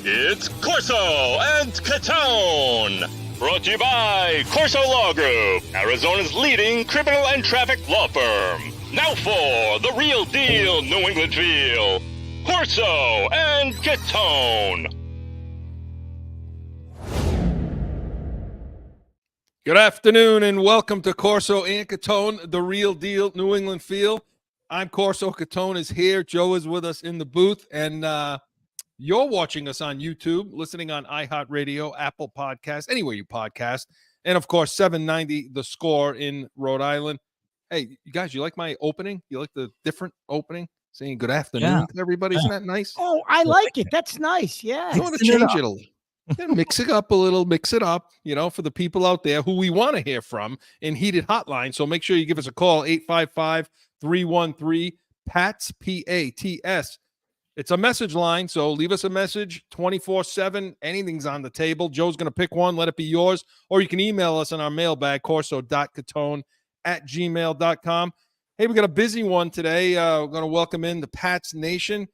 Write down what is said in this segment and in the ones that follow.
It's Corso and Catone. Brought to you by Corso Law Group, Arizona's leading criminal and traffic law firm. Now for the real deal New England feel, Corso and Catone. Good afternoon and welcome to Corso and Catone, the real deal New England feel. I'm Corso. Catone is here. Joe is with us in the booth, and you're watching us on YouTube, listening on iHeartRadio, Apple Podcasts, anywhere you podcast, and of course 790 The Score in Rhode Island. Hey, you guys, you like my opening? You like the different opening? Saying good afternoon to everybody. Isn't that nice? Oh, I like it. That's nice. Yeah. You want to change it a little. Yeah, mix it up a little, mix it up, for the people out there who we want to hear from in Heated Hotline. So make sure you give us a call, 855-313-PATS, P-A-T-S. It's a message line, so leave us a message 24/7. Anything's on the table. Joe's going to pick one. Let it be yours. Or you can email us on our mailbag, corso.catone@gmail.com. Hey, we got a busy one today. We're going to welcome in the Pats Nation.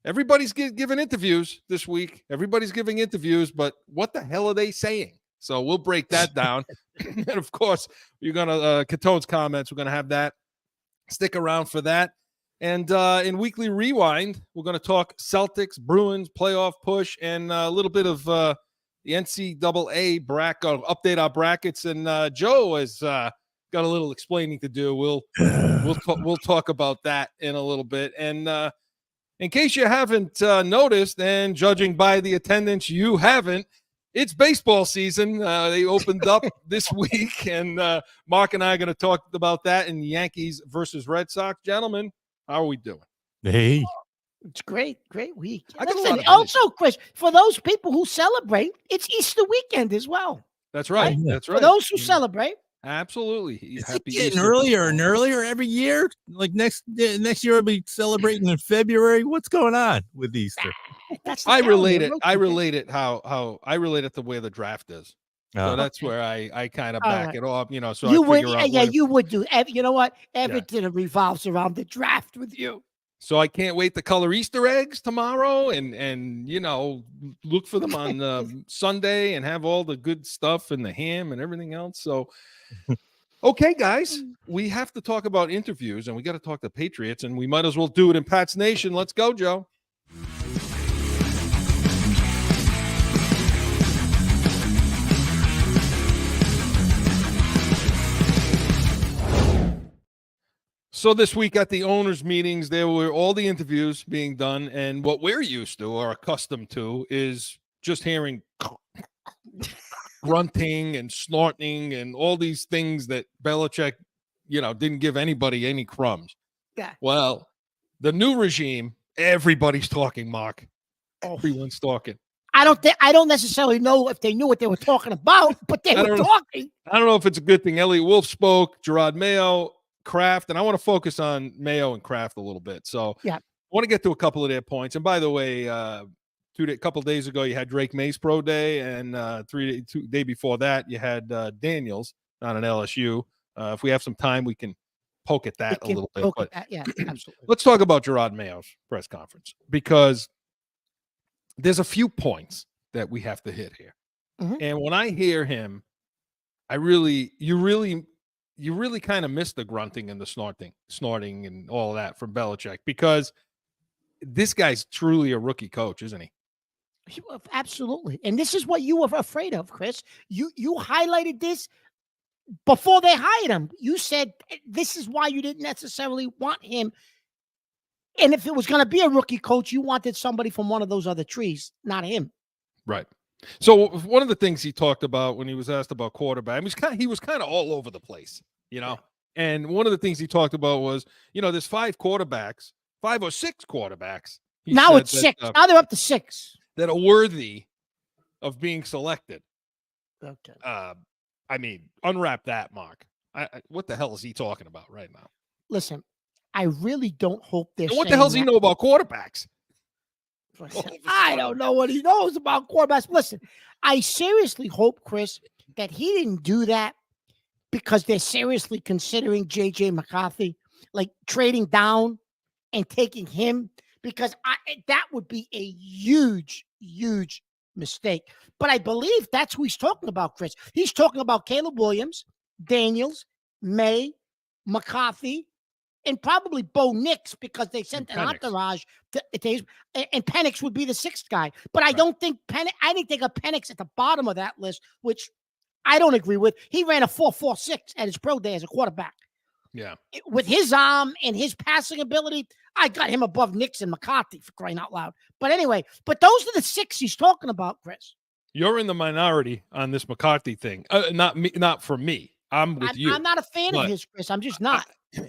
Everybody's giving interviews this week. Everybody's giving interviews, but what the hell are they saying? So we'll break that down. And, of course, you're going to Catone's comments. We're going to have that. Stick around for that. And in Weekly Rewind, we're going to talk Celtics, Bruins, playoff push, and a little bit of the NCAA bracket, update our brackets. And Joe has got a little explaining to do. We'll talk about that in a little bit. And in case you haven't noticed, and judging by the attendance, you haven't, it's baseball season. They opened up this week, and Mark and I are going to talk about that in Yankees versus Red Sox. Gentlemen, how are we doing? Hey. It's great week. Listen, also, Chris, for those people who celebrate, it's Easter weekend as well. That's right. That's right. For those who celebrate. Absolutely. Is it getting earlier and earlier every year? Like next year we'll be celebrating in February. What's going on with Easter? I relate it how I relate it to where the draft is. So that's where I kind of back it off, so you I would, figure out. Yeah, you would do. You know what? Everything revolves around the draft with you. So I can't wait to color Easter eggs tomorrow and look for them on Sunday and have all the good stuff and the ham and everything else. So, okay, guys, we have to talk about interviews and we got to talk to Patriots, and we might as well do it in Pats Nation. Let's go, Joe. So this week at the owners' meetings, there were all the interviews being done, and what we're used to or accustomed to is just hearing grunting and snorting and all these things that Belichick, didn't give anybody any crumbs. Yeah. Well, the new regime, everybody's talking, Mark. Everyone's talking. I don't necessarily know if they knew what they were talking about, but they were talking. I don't know if it's a good thing. Elliot Wolf spoke, Gerard Mayo, Kraft, and I want to focus on Mayo and Kraft a little bit. So I want to get to a couple of their points. And by the way, a couple of days ago, you had Drake May's pro day, and 2 days before that, you had Daniels on an LSU. If we have some time, we can poke at that a little bit. But Absolutely. Let's talk about Gerard Mayo's press conference, because there's a few points that we have to hit here. Mm-hmm. And when I hear him, you really kind of miss the grunting and the snorting and all of that from Belichick, because this guy's truly a rookie coach, isn't he? Absolutely. And this is what you were afraid of, Chris. You highlighted this before they hired him. You said this is why you didn't necessarily want him. And if it was going to be a rookie coach, you wanted somebody from one of those other trees, not him. Right. So one of the things he talked about when he was asked about quarterback, he was kind of all over the place, And one of the things he talked about was, there's 5 or 6 quarterbacks. Now it's 6. Now they're up to 6 that are worthy of being selected. Okay. Unwrap that, Mark. What the hell is he talking about right now? Listen, I really don't hope they're. And what the hell does he know about quarterbacks? I don't know what he knows about quarterbacks. Listen, I seriously hope, Chris, that he didn't do that because they're seriously considering J.J. McCarthy, like trading down and taking him, because that would be a huge, huge mistake. But I believe that's who he's talking about, Chris. He's talking about Caleb Williams, Daniels, May, McCarthy, and probably Bo Nix, because they sent an entourage to and Penix would be the sixth guy. But I don't think I didn't think of Penix at the bottom of that list, which I don't agree with. He ran a 4.46 at his pro day as a quarterback. Yeah. With his arm and his passing ability, I got him above Nix and McCarthy, for crying out loud. But anyway, those are the six he's talking about, Chris. You're in the minority on this McCarthy thing. Not me, not for me. I'm with you. I'm not a fan of his, Chris. I'm just not.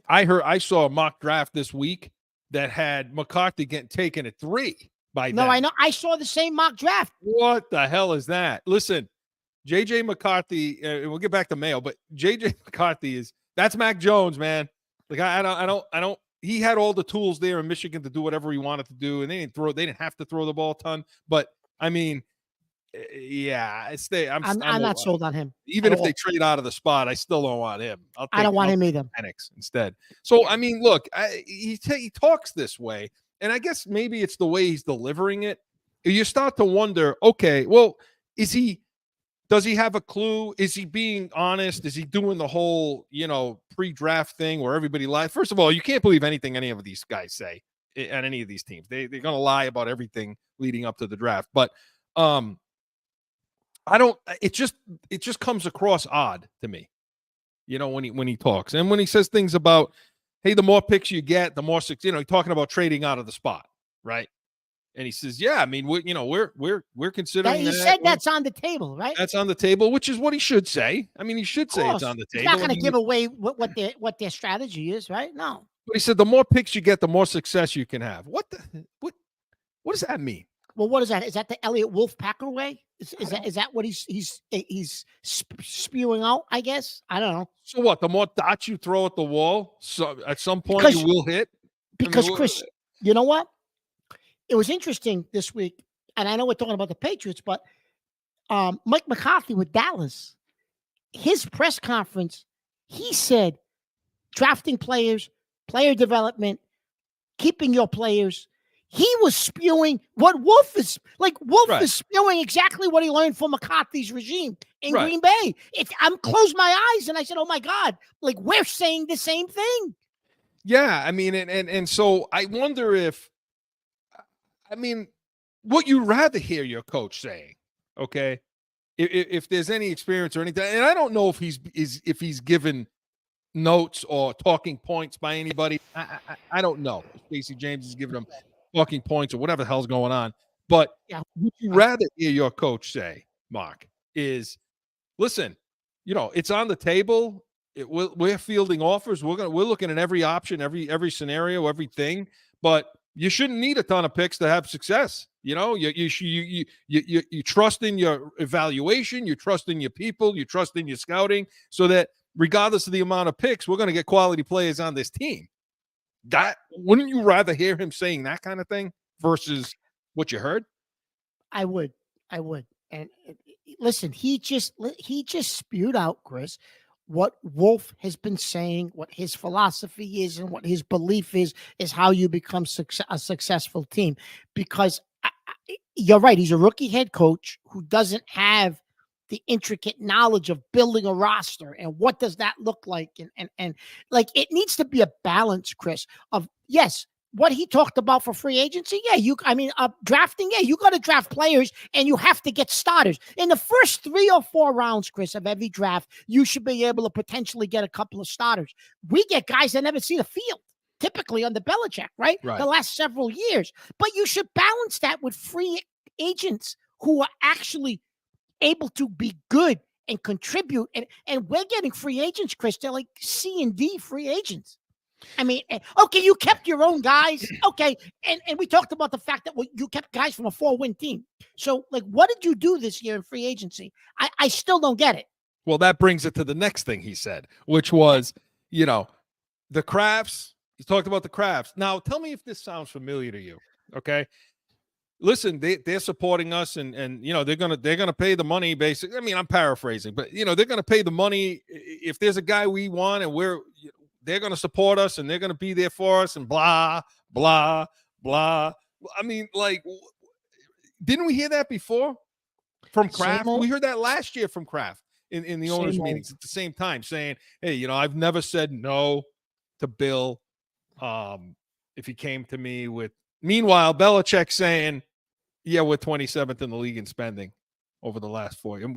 I saw a mock draft this week that had McCarthy getting taken at 3 by them. No, I know. I saw the same mock draft. What the hell is that? Listen, JJ McCarthy, and we'll get back to Mayo, but JJ McCarthy that's Mac Jones, man. Like I don't. He had all the tools there in Michigan to do whatever he wanted to do, and they didn't have to throw the ball a ton. But I mean, yeah, I'm not sold on him. Even if they trade out of the spot, I still don't want him. I don't want him either. Penix instead. So I mean, look, he talks this way, and I guess maybe it's the way he's delivering it. You start to wonder, okay, well, does he have a clue? Is he being honest? Is he doing the whole, pre-draft thing where everybody lies? First of all, you can't believe anything any of these guys say at any of these teams. They're going to lie about everything leading up to the draft. But it just comes across odd to me, when he talks and when he says things about, hey, the more picks you get, the more, talking about trading out of the spot. Right. And he says, yeah, I mean, we're considering he said that's on the table, right? That's on the table, which is what he should say. I mean, he should say it's on the table. He's not going to give away what their strategy is, right? No. But he said the more picks you get, the more success you can have. What does that mean? Well, what is that? Is that the Elliott Wolf Packer way? Is that what he's spewing out? I guess I don't know. So what? The more dots you throw at the wall, so at some point you will hit. Because Chris, you know what? It was interesting this week, and I know we're talking about the Patriots, but Mike McCarthy with Dallas, his press conference, he said drafting players, player development, keeping your players. He was spewing what Wolf is like. Wolf is spewing exactly what he learned from McCarthy's regime in Green Bay. I'm closed my eyes and I said, "Oh my God!" Like we're saying the same thing. Yeah, I mean, and so I wonder if. I mean, what you'd rather hear your coach saying, okay? If there's any experience or anything, and I don't know if he's given notes or talking points by anybody. I don't know. Stacey James is giving him talking points or whatever the hell's going on. But what you'd rather hear your coach say, Mark, is, listen, it's on the table. We're fielding offers. We're looking at every option, every scenario, everything, but you shouldn't need a ton of picks to have success. You trust in your evaluation, you trust in your people, you trust in your scouting, so that regardless of the amount of picks, we're going to get quality players on this team. That wouldn't you rather hear him saying that kind of thing versus what you heard? I would. And listen, he just spewed out, Chris, what Wolf has been saying, what his philosophy is, and what his belief is how you become a successful team. Because you're right, he's a rookie head coach who doesn't have the intricate knowledge of building a roster and what does that look like, and like it needs to be a balance, Chris, of yes, what he talked about for free agency. Yeah, drafting. Yeah, you got to draft players and you have to get starters. In the first 3 or 4 rounds, Chris, of every draft, you should be able to potentially get a couple of starters. We get guys that never see the field, typically under Belichick, right? The last several years. But you should balance that with free agents who are actually able to be good and contribute. And we're getting free agents, Chris. They're like C and D free agents. I mean, okay, you kept your own guys. Okay. And we talked about the fact that you kept guys from a 4-win team. So, like, what did you do this year in free agency? I still don't get it. Well, that brings it to the next thing he said, which was, the crafts. He talked about the crafts. Now, tell me if this sounds familiar to you. Okay. Listen, they're supporting us and they're gonna pay the money, basically. I mean, I'm paraphrasing, but they're gonna pay the money if there's a guy we want and they're going to support us and they're going to be there for us and blah, blah, blah. I mean, like, didn't we hear that before from Kraft? We heard that last year from Kraft in the owners' meetings at the same time, saying, hey, I've never said no to Bill if he came to me with. Meanwhile, Belichick saying, yeah, we're 27th in the league in spending over the last 4 years.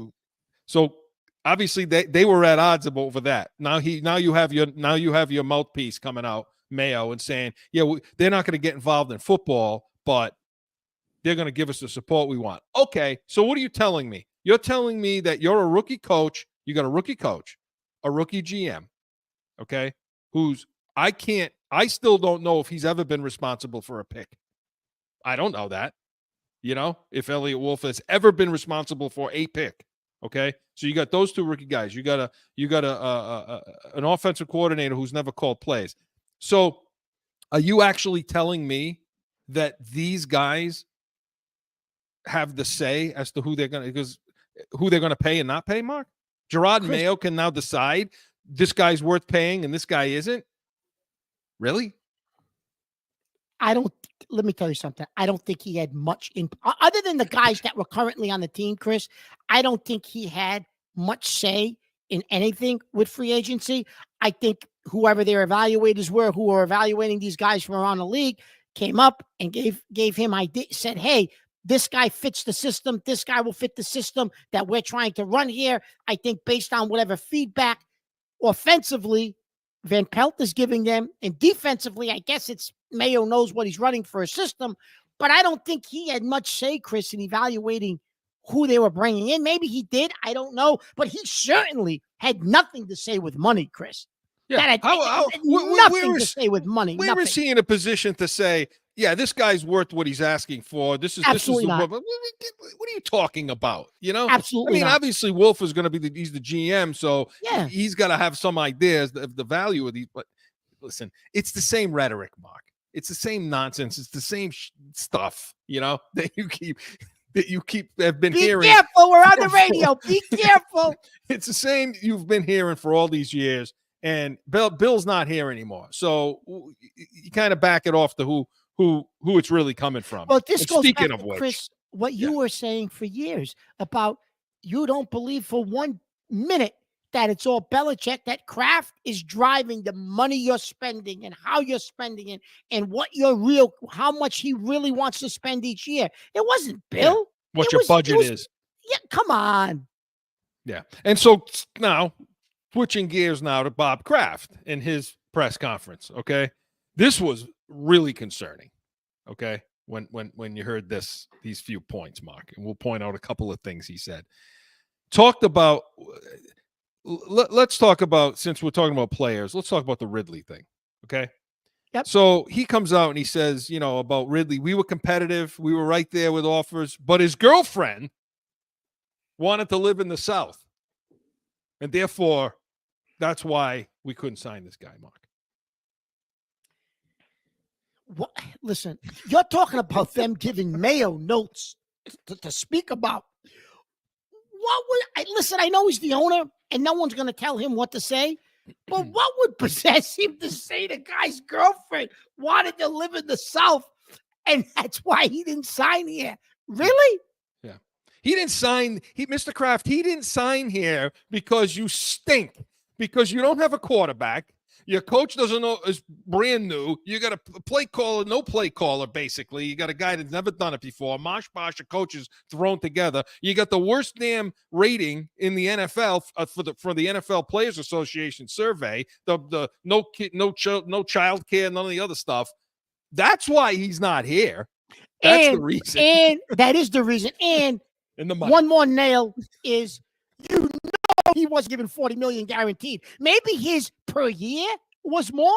So obviously they were at odds over that. Now you have your mouthpiece coming out, Mayo, and saying, yeah, they're not going to get involved in football, but they're going to give us the support we want. Okay, so what are you telling me? You're telling me that you're a rookie coach. You got a rookie coach, a rookie GM, okay, I still don't know if he's ever been responsible for a pick. I don't know that, if Elliot Wolf has ever been responsible for a pick. Okay, so you got those two rookie guys. You got an offensive coordinator who's never called plays. So, are you actually telling me that these guys have the say as to who they're going to pay and not pay? Mark, Gerard Mayo can now decide this guy's worth paying and this guy isn't. Really? Let me tell you something. I don't think he had much other than the guys that were currently on the team, Chris. I don't think he had much say in anything with free agency. I think whoever their evaluators were, who were evaluating these guys from around the league, came up and gave him idea, said, hey, this guy fits the system. This guy will fit the system that we're trying to run here. I think based on whatever feedback offensively Van Pelt is giving them, and defensively, I guess it's Mayo knows what he's running for a system, but I don't think he had much say, Chris, in evaluating who they were bringing in. Maybe he did. I don't know, but he certainly had nothing to say with money, Chris. Yeah. Nothing to say with money. Where is he in a position to say, yeah, this guy's worth what he's asking for? This is not. What are you talking about? Absolutely. Not. Obviously, Wolf is going to be he's the GM, so he's got to have some ideas of the value of these. But listen, it's the same rhetoric, Mark. It's the same nonsense. It's the same stuff, that you have been hearing. Be careful. We're on the radio. Be careful. It's the same you've been hearing for all these years. And Bill's not here anymore. So you kind of back it off to who it's really coming from. Well, this goes back to, Chris, what you were saying for years about you don't believe for 1 minute that it's all Belichick, that Kraft is driving the money you're spending and how you're spending it and how much he really wants to spend each year. It wasn't Bill. Yeah. What your budget is. Yeah, come on. Yeah. And so now, switching gears now to Bob Kraft in his press conference, okay? This was really concerning, okay, when you heard these few points, Mark, and we'll point out a couple of things he said. Let's talk about, since we're talking about players, let's talk about the Ridley thing, okay? Yep. So he comes out and he says, about Ridley, we were competitive, we were right there with offers, but his girlfriend wanted to live in the South, and therefore, that's why we couldn't sign this guy, Mark. What? Listen, you're talking about them giving Mayo notes to speak about. Listen, I know he's the owner, and no one's going to tell him what to say, but what would possess him to say the guy's girlfriend wanted to live in the South, and that's why he didn't sign here? Really? Yeah. He didn't sign, Mr. Kraft, he didn't sign here because you stink. Because you don't have a quarterback, your coach doesn't know, is brand new. You got a no play caller, basically. You got a guy that's never done it before. Mosh Bosh, coaches thrown together. You got the worst damn rating in the NFL for the NFL Players Association survey. The no child care, none of the other stuff. That's why he's not here. That's the reason. And that is the reason. And one more nail is he was given $40 million guaranteed. Maybe his per year was more,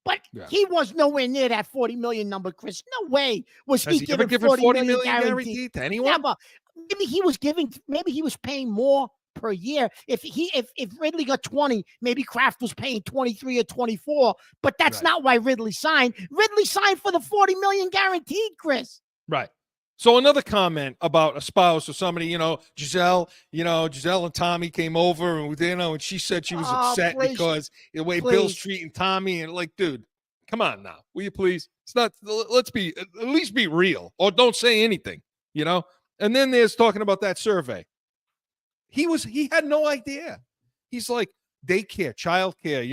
but he was nowhere near that $40 million number, Chris. No way was he given $40 million guaranteed to anyone. Never. Maybe he was paying more per year. If Ridley got 20, maybe Kraft was paying 23 or 24, but that's not why Ridley signed. Ridley signed for the $40 million guaranteed, Chris. Right. So another comment about a spouse or somebody, Giselle and Tommy came over and, and she said she was upset because the way Bill's treating Tommy, and dude, come on now. Will you please? It's not. Let's be at least be real, or don't say anything. And then there's talking about that survey. He had no idea. He's like, daycare, childcare.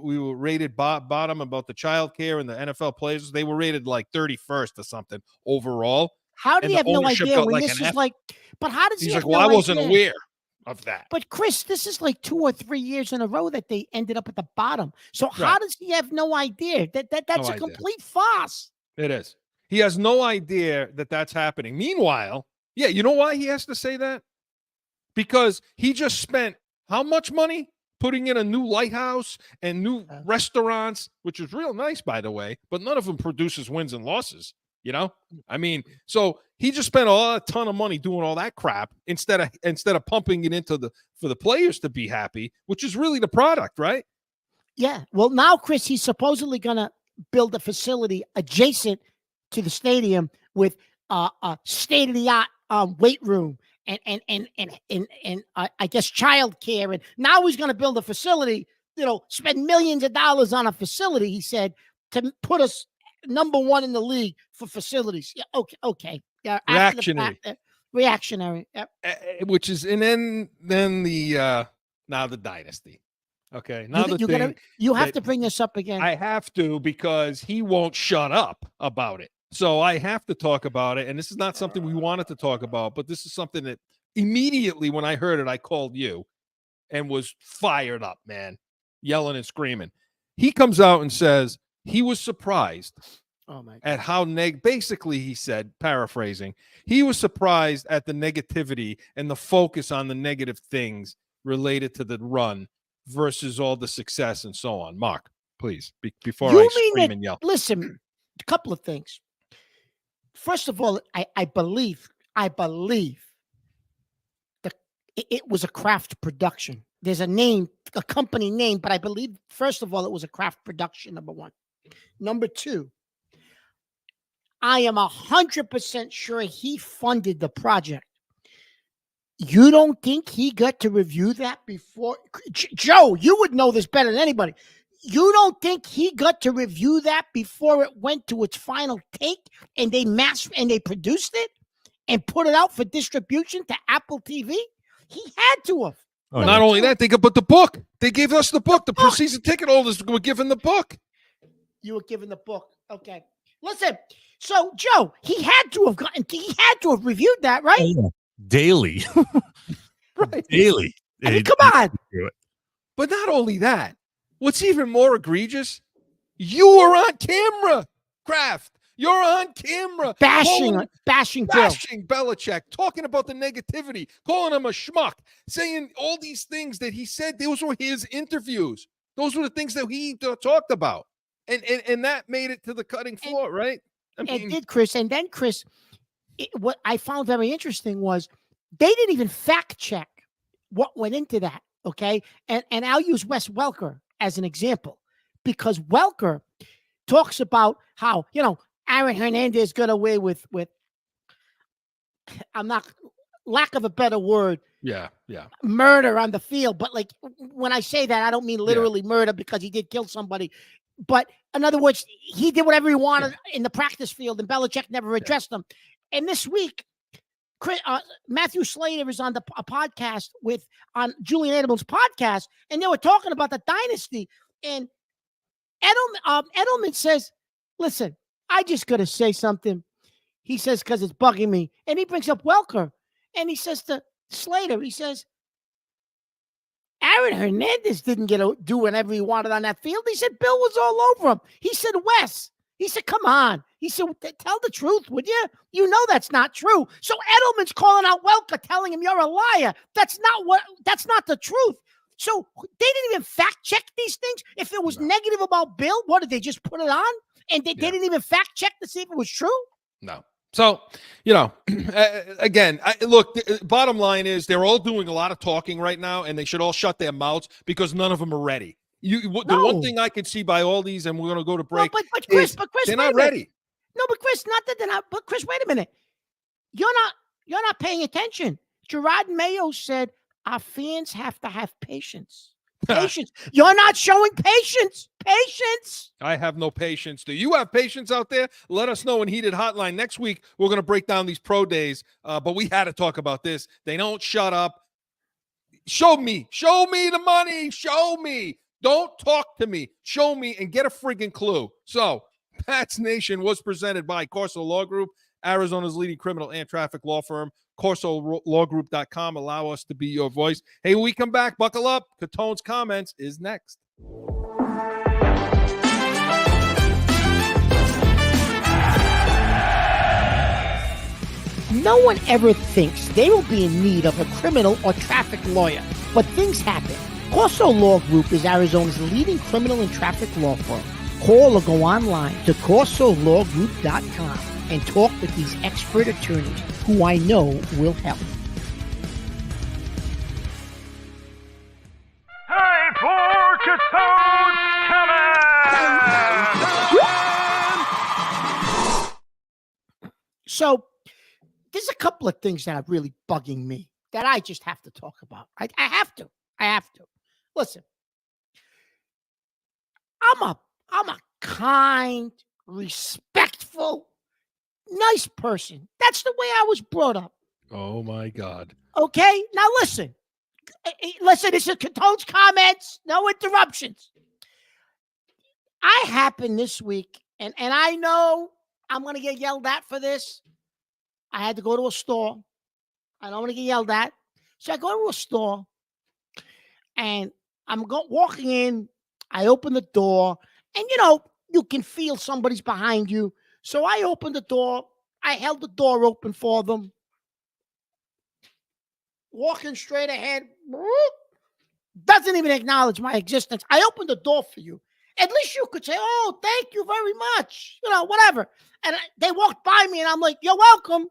We were rated bottom about the childcare and the NFL players. They were rated like 31st or something overall. How did he have no idea when like this is like? But how does he? He's have like, well, no I wasn't idea? aware of that. But Chris, this is like 2 or 3 years in a row that they ended up at the bottom. So how does he have no idea? That's a complete farce. It is. He has no idea that that's happening. Meanwhile, yeah, you know why he has to say that? Because he just spent how much money putting in a new lighthouse and new restaurants, which is real nice, by the way, but none of them produces wins and losses. I mean, so he just spent a ton of money doing all that crap instead of pumping it for the players to be happy, which is really the product, right? Yeah. Well, now, Chris, he's supposedly going to build a facility adjacent to the stadium with a state-of-the-art weight room and I guess childcare. And now he's going to build a facility, spend millions of dollars on a facility, he said, to put us number 1 in the league for facilities. Yeah, okay. Yeah, reactionary. Yep. Which is, and then the now the dynasty. Okay, now you have to bring this up again. I have to, because he won't shut up about it. So I have to talk about it, and this is not something we wanted to talk about, but this is something that immediately when I heard it, I called you and was fired up, man, yelling and screaming. He comes out and says he was surprised at how basically he said, paraphrasing, he was surprised at the negativity and the focus on the negative things related to the run versus all the success and so on. Mark, please, before I scream and yell. Listen, a couple of things. First of all, I believe it was a craft production. There's a company name, but I believe, first of all, it was a craft production, number 1. Number 2, I am 100% sure he funded the project. You don't think he got to review that before? Joe, you would know this better than anybody. You don't think he got to review that before it went to its final take and they produced it and put it out for distribution to Apple TV? He had to have. Oh, not only that, they could put the book. They gave us the book. The season ticket holders were given the book. You were given the book. Okay. Listen. So, Joe, he had to have reviewed that, right? Oh, yeah. Daily. Right. Daily. I mean, come on. But not only that, what's even more egregious, you were on camera, Kraft. You're on camera. Bashing Belichick, talking about the negativity, calling him a schmuck, saying all these things that he said. Those were his interviews. Those were the things that he talked about. And that made it to the cutting floor, right? I mean, it did, Chris. And then, Chris, what I found very interesting was they didn't even fact check what went into that, okay? And I'll use Wes Welker as an example, because Welker talks about how, Aaron Hernandez got away with lack of a better word. Yeah. Murder on the field. But like, when I say that, I don't mean literally murder, because he did kill somebody. But in other words, he did whatever he wanted in the practice field, and Belichick never addressed him. And this week, Matthew Slater is on a podcast on Julian Edelman's podcast, and they were talking about the dynasty. And Edelman says, listen, I just got to say something. He says, because it's bugging me. And he brings up Welker. And he says to Slater, he says, Aaron Hernandez didn't get to do whatever he wanted on that field. He said, Bill was all over him. He said, Wes. He said, come on. He said, tell the truth, would you? You know that's not true. So Edelman's calling out Welker, telling him you're a liar. That's not the truth. So they didn't even fact check these things. If it was negative about Bill, what did they just put it on? And they didn't even fact check to see if it was true? No. So, again, look, the bottom line is they're all doing a lot of talking right now, and they should all shut their mouths because none of them are ready. The one thing I could see by all these, and we're going to go to break, but Chris, they're not ready. No, but Chris, not that they're not. But Chris, wait a minute. You're not paying attention. Gerard Mayo said our fans have to have patience. Patience. You're not showing patience. Patience. I have no patience. Do you have patience out there? Let us know in Heated Hotline. Next week, we're going to break down these pro days, but we had to talk about this. They don't shut up. Show me the money. Show me. Don't talk to me. Show me and get a friggin' clue. So, Pats Nation was presented by Corso Law Group, Arizona's leading criminal and traffic law firm. CorsoLawGroup.com. Allow us to be your voice. Hey, when we come back, buckle up. Catone's comments is next. No one ever thinks they will be in need of a criminal or traffic lawyer, but things happen. Corso Law Group is Arizona's leading criminal and traffic law firm. Call or go online to CorsoLawGroup.com and talk with these expert attorneys who I know will help. Time for Catone's comment! So, there's a couple of things that are really bugging me that I just have to talk about. I have to. Listen, I'm a kind, respectful, nice person. That's the way I was brought up. Oh, my God. Okay? Now, listen. This is Catone's comments. No interruptions. I happened this week, and I know I'm going to get yelled at for this. I had to go to a store. I don't want to get yelled at. So I go to a store, and I'm walking in. I open the door, and, you can feel somebody's behind you. So I opened the door. I held the door open for them. Walking straight ahead. Doesn't even acknowledge my existence. I opened the door for you. At least you could say, oh, thank you very much. Whatever. And they walked by me, and I'm like, you're welcome.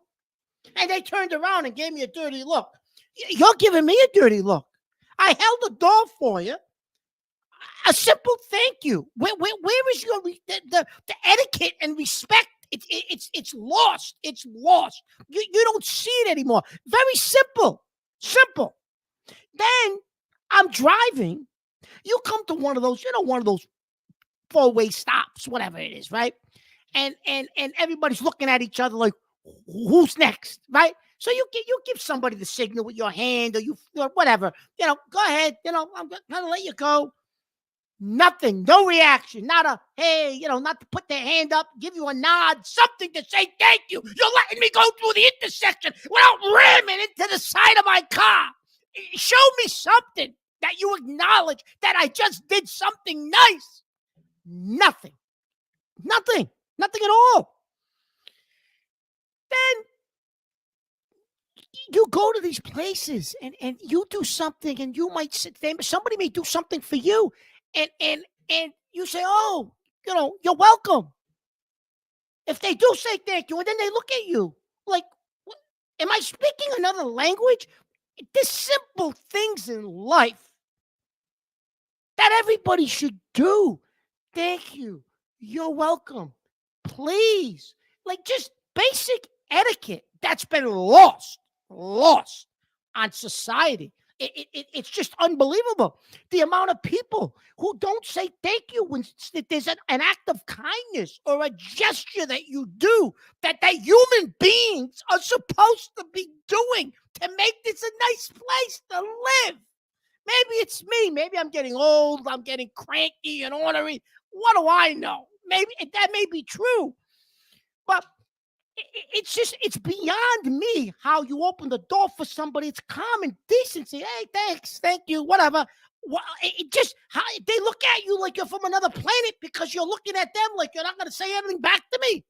And they turned around and gave me a dirty look. You're giving me a dirty look. I held the door for you. A simple thank you. Where is your the etiquette and respect? It's lost. It's lost. You don't see it anymore. Very simple. Simple. Then I'm driving. You come to one of those, one of those four-way stops, whatever it is, right? And everybody's looking at each other like, who's next, right? So you give somebody the signal with your hand or whatever. Go ahead. I'm gonna let you go. Nothing, no reaction, not a hey, not to put their hand up, give you a nod, something to say thank you. You're letting me go through the intersection without ramming into the side of my car. Show me something that you acknowledge that I just did something nice. Nothing at all. Then you go to these places and you do something, and you might sit there, somebody may do something for you, and you say, oh, you're welcome. If they do say thank you, and then they look at you like, what? Am I speaking another language? There's simple things in life that everybody should do. Thank you. You're welcome. Please. Like, just basic etiquette that's been lost on society. It's just unbelievable. The amount of people who don't say thank you when there's an act of kindness or a gesture that you do that human beings are supposed to be doing to make this a nice place to live. Maybe it's me. Maybe I'm getting old. I'm getting cranky and ornery. What do I know? Maybe that may be true. But it's beyond me how you open the door for somebody. It's common decency. Hey, thanks, thank you, whatever. They look at you like you're from another planet because you're looking at them like you're not going to say anything back to me.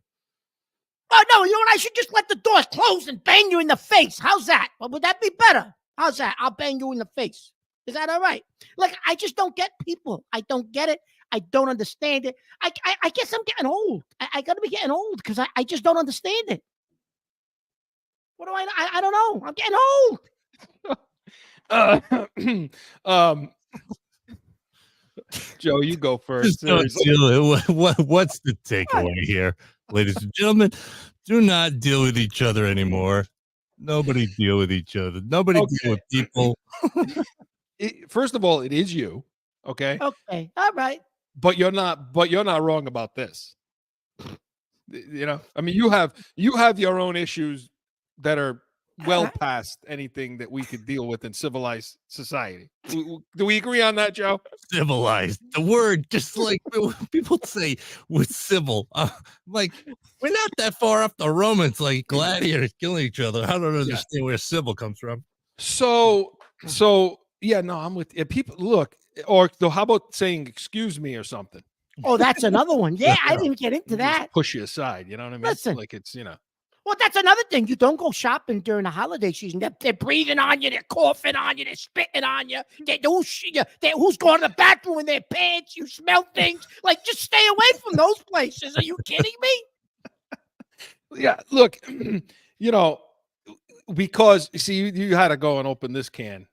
Oh, no, I should just let the door close and bang you in the face. How's that? Well, would that be better? How's that? I'll bang you in the face. Is that all right? Like, I just don't get people. I don't get it. I don't understand it. I guess I'm getting old. I got to be getting old because I just don't understand it. What do I don't know. I'm getting old. Joe, you go first. What's the takeaway here, ladies and gentlemen? Do not deal with each other anymore. Nobody deal with each other. Nobody deal with people. First of all, it is you, okay? Okay. All right. But you're not wrong about this. I mean, you have your own issues that are well past anything that we could deal with in civilized society. Do we agree on that, Joe? Civilized. The word, just like people say with civil. Like, we're not that far off the Romans, like gladiators killing each other. I don't understand where civil comes from. So yeah, no, I'm with people. Look, or how about saying excuse me or something? Oh, that's another one. Yeah, I didn't get into that. Push you aside, you know what I mean? Listen. Like it's, Well, that's another thing. You don't go shopping during the holiday season. They're breathing on you. They're coughing on you. They're spitting on you. Who's going to the bathroom in their pants? You smell things. Like, just stay away from those places. Are you kidding me? Yeah, look, because see, you had to go and open this can.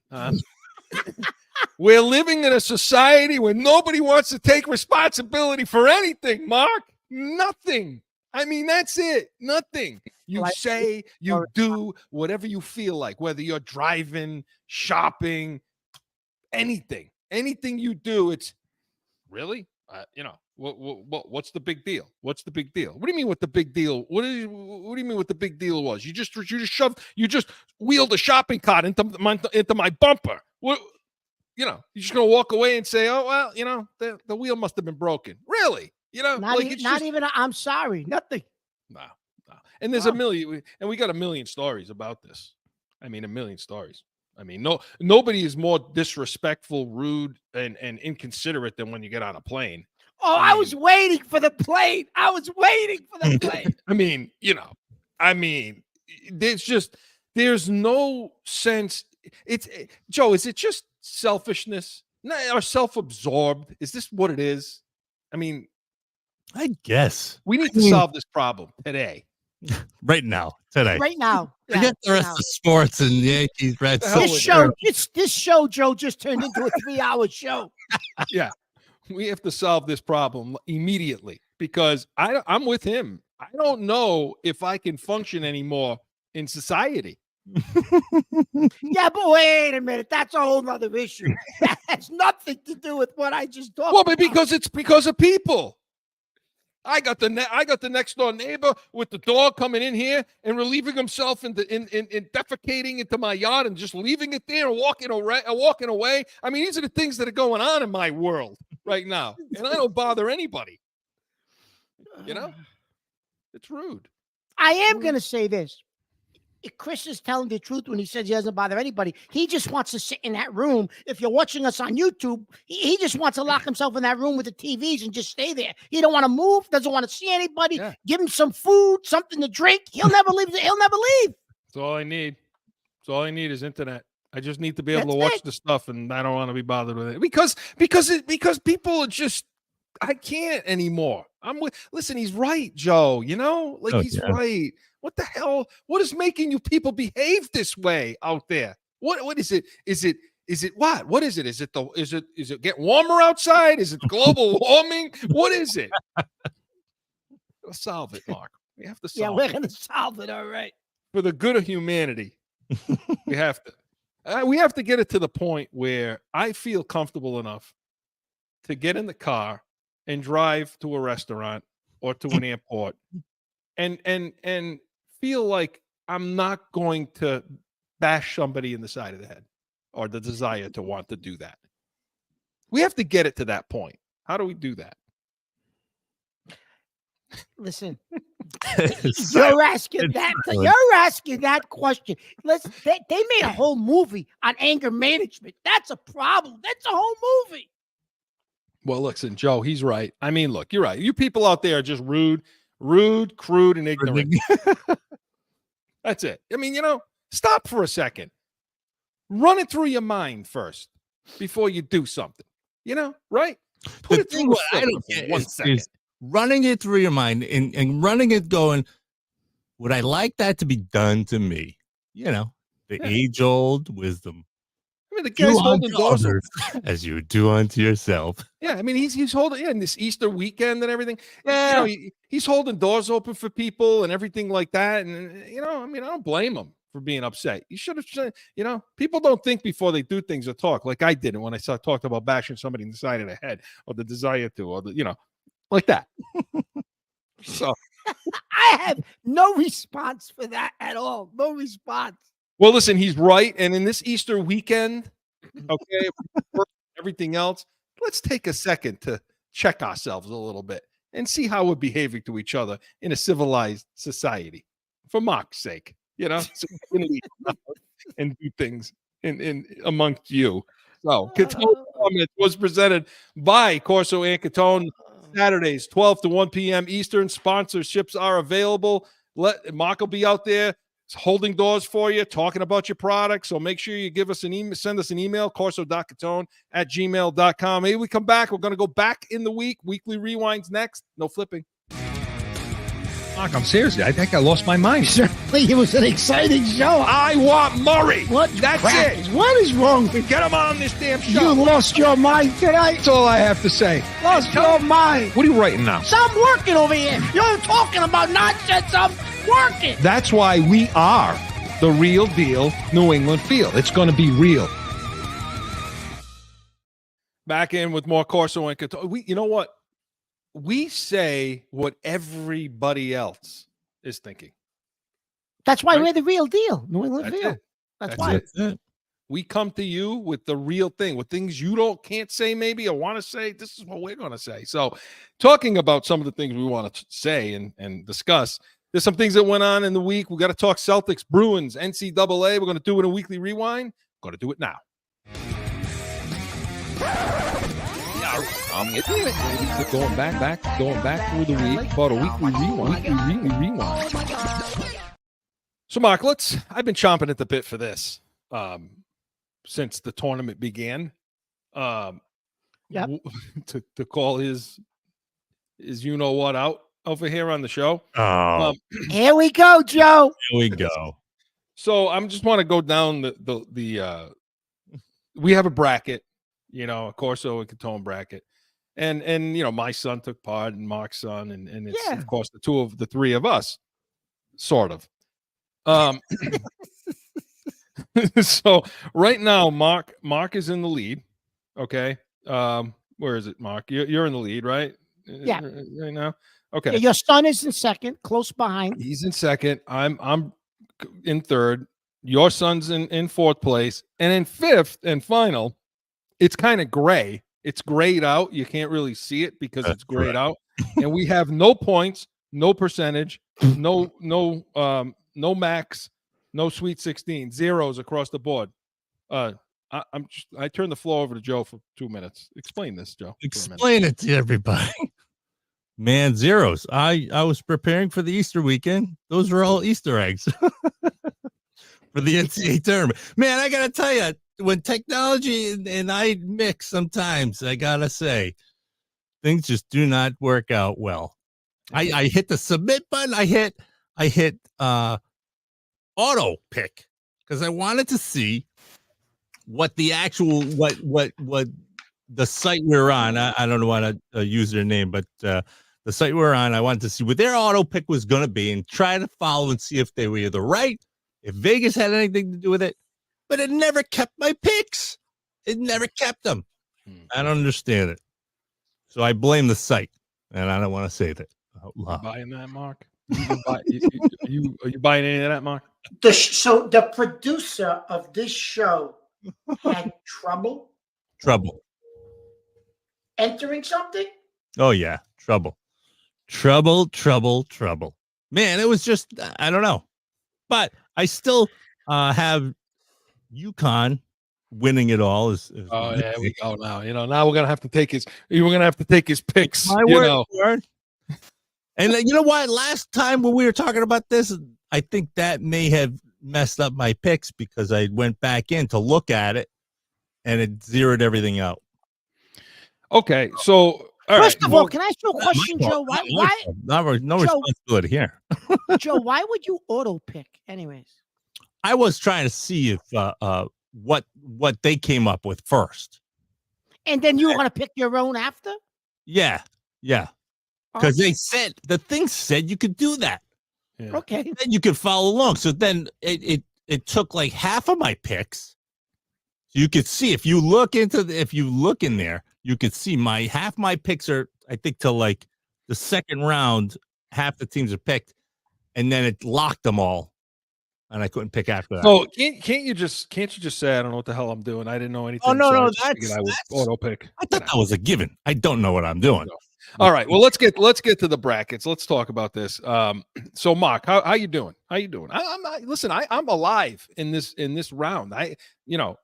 We're living in a society where nobody wants to take responsibility for anything, Mark. Nothing. I mean, that's it. Nothing. You say, you do whatever you feel like, whether you're driving, shopping, anything you do. It's really, what's the big deal? What's the big deal? What do you mean what the big deal? What do you mean what the big deal was? You just wheeled a shopping cart into my bumper. What? You're just going to walk away and say, oh, well, the wheel must have been broken. Really? Not even I'm sorry. Nothing. No. And there's a million, and we got a million stories about this. I mean, a million stories. I mean, nobody is more disrespectful, rude, and inconsiderate than when you get on a plane. Oh, I was waiting for the plane. I mean, there's no sense. Joe, is it just selfishness or self-absorbed? Is this what it is? I mean, I guess we need to solve this problem today. Right now, today. Right now. Forget the rest of sports and Yankees, Reds. This show, Joe, just turned into a 3-hour show. Yeah. We have to solve this problem immediately because I'm with him. I don't know if I can function anymore in society. Yeah, but wait a minute. That's a whole nother issue. That has nothing to do with what I just talked about. Well, but it's because of people. I got the next door neighbor with the dog coming in here and relieving himself in defecating into my yard and just leaving it there and walking away. I mean, these are the things that are going on in my world right now, and I don't bother anybody. It's rude. I am going to say this. Chris is telling the truth when he says he doesn't bother anybody. He just wants to sit in that room. If you're watching us on YouTube, he just wants to lock himself in that room with the TVs and just stay there. He don't want to move, doesn't want to see anybody. Yeah. Give him some food, something to drink. He'll never leave. He'll never leave. That's all I need. That's all I need is internet. I just need to be able to watch the stuff, and I don't want to be bothered with it because people are just. I can't anymore. Listen, he's right, Joe. He's right. What the hell? What is making you people behave this way out there? What is it? Is it what? What is it? Is it get warmer outside? Is it global warming? What is it? Let's solve it, Mark. We have to solve it. Yeah, we're going to solve it. All right. For the good of humanity, we have to get it to the point where I feel comfortable enough to get in the car and drive to a restaurant or to an airport and feel like I'm not going to bash somebody in the side of the head or the desire to want to do that. We have to get it to that point. How do we do that? Listen, you're asking that question. Listen, they made a whole movie on anger management. That's a problem. That's a whole movie. Well, listen, Joe, he's right. I mean, look, you're right. You people out there are just rude, crude, and ignorant. That's it. I mean, stop for a second. Run it through your mind first before you do something. Right? Put it through I don't get 1 second. Running it through your mind and running it going, would I like that to be done to me? The age-old wisdom. I mean, the guy's holding doors as you do unto yourself. Yeah, I mean, he's holding in this Easter weekend and everything. Yeah, he's holding doors open for people and everything like that. And I mean, I don't blame him for being upset. You should have said, people don't think before they do things or talk like I didn't when I talked about bashing somebody in the side of the head or the desire to, or like that. So I have no response for that at all. No response. well, listen, he's right. And in this Easter weekend, okay, everything else, let's take a second to check ourselves a little bit and see how we're behaving to each other in a civilized society. For Mark's sake, so we can leave and do things in amongst you. So, Catone Comments was presented by Corso and Catone. Saturdays, 12 to 1 p.m. Eastern. Sponsorships are available. Mark will be out there holding doors for you, talking about your product. So make sure you give us an email, send us an email, corso.catone@gmail.com. Maybe we come back. We're going to go back in the week. Weekly rewinds next. No flipping. Mark, I'm serious. I think I lost my mind. Certainly, it was an exciting show. I want Murray. What? That's crap? it. What is wrong with Get him on this damn you? show. Lost your mind tonight. That's all I have to say. Lost your mind. What are you writing now? So I'm working over here. You're talking about nonsense. I'm working. That's why we are the real deal New England Field. It's going to be real. Back in with more Corso and Catone. You know what? We say what everybody else is thinking. That's why Right? we're the real deal. New England That's Field. it. That's That's why. it. We come to you with the real thing, with things you can't say maybe or want to say. This is what we're going to say. So talking about some of the things we want to say and discuss, there's some things that went on in the week. We got to talk Celtics, Bruins, NCAA. We're going to do it in a weekly rewind. We're going to do it now. Going back through the week, about a weekly rewind. So, Mark, I've been chomping at the bit for this since the tournament began. Yep. To call his you-know-what out over here on the show. Oh, Here we go, Joe. here we go. So I'm just want to go down the we have a bracket, a Corso and Catone bracket. And my son took part and Mark's son, and it's of course the three of us, sort of. So right now, Mark is in the lead. Okay. Where is it, Mark? You're in the lead, right? Yeah. Right now. Okay. Your son is in second, close behind. He's in second. I'm in third. Your son's in fourth place, and in fifth and final, it's kind of gray. It's grayed out. You can't really see it because it's grayed out. And we have no points, no percentage, no max, no Sweet 16, zeros across the board. I turn the floor over to Joe for 2 minutes. Explain this, Joe. Explain it to everybody. Man, zeros. I was preparing for the Easter weekend. Those were all Easter eggs for the NCAA tournament. Man, I got to tell you, when technology and I mix sometimes, I got to say, things just do not work out well. I hit the submit button. I hit auto pick because I wanted to see what the actual what the site we're on. I don't know what to use their name, but the site we're on, I wanted to see what their auto pick was going to be and try to follow and see if they were either right, if Vegas had anything to do with it. But it never kept my picks. It never kept them. I don't understand it. So I blame the site, and I don't want to say that out loud. Buying that, Mark? Are you buying any of that, Mark? So the producer of this show had trouble entering something? Oh, yeah. Trouble. Man, it was just, I don't know. But I still have UConn winning it all. Oh, yeah, we go now. Now we're gonna have to take his picks. My word. And you know what? Last time when we were talking about this, I think that may have messed up my picks because I went back in to look at it and it zeroed everything out. Okay, so First of all, can I ask you a question, Joe? Why? No responsibility here. Joe, why would you auto pick, anyways? I was trying to see if what they came up with first, and then you were going to pick your own after. Yeah, because they said the thing said you could do that. Yeah. Okay, then you could follow along. So then it it took like half of my picks. You could see if you look in there, you could see half my picks are, I think, till like the second round, half the teams are picked, and then it locked them all, and I couldn't pick after that. So can't you just say I don't know what the hell I'm doing? I didn't know anything. Oh no, so no, I just figured I would auto pick. I thought that was a given. I don't know what I'm doing. All right. Well, let's get to the brackets. Let's talk about this. So Mark, how you doing? How you doing? I'm alive in this round. I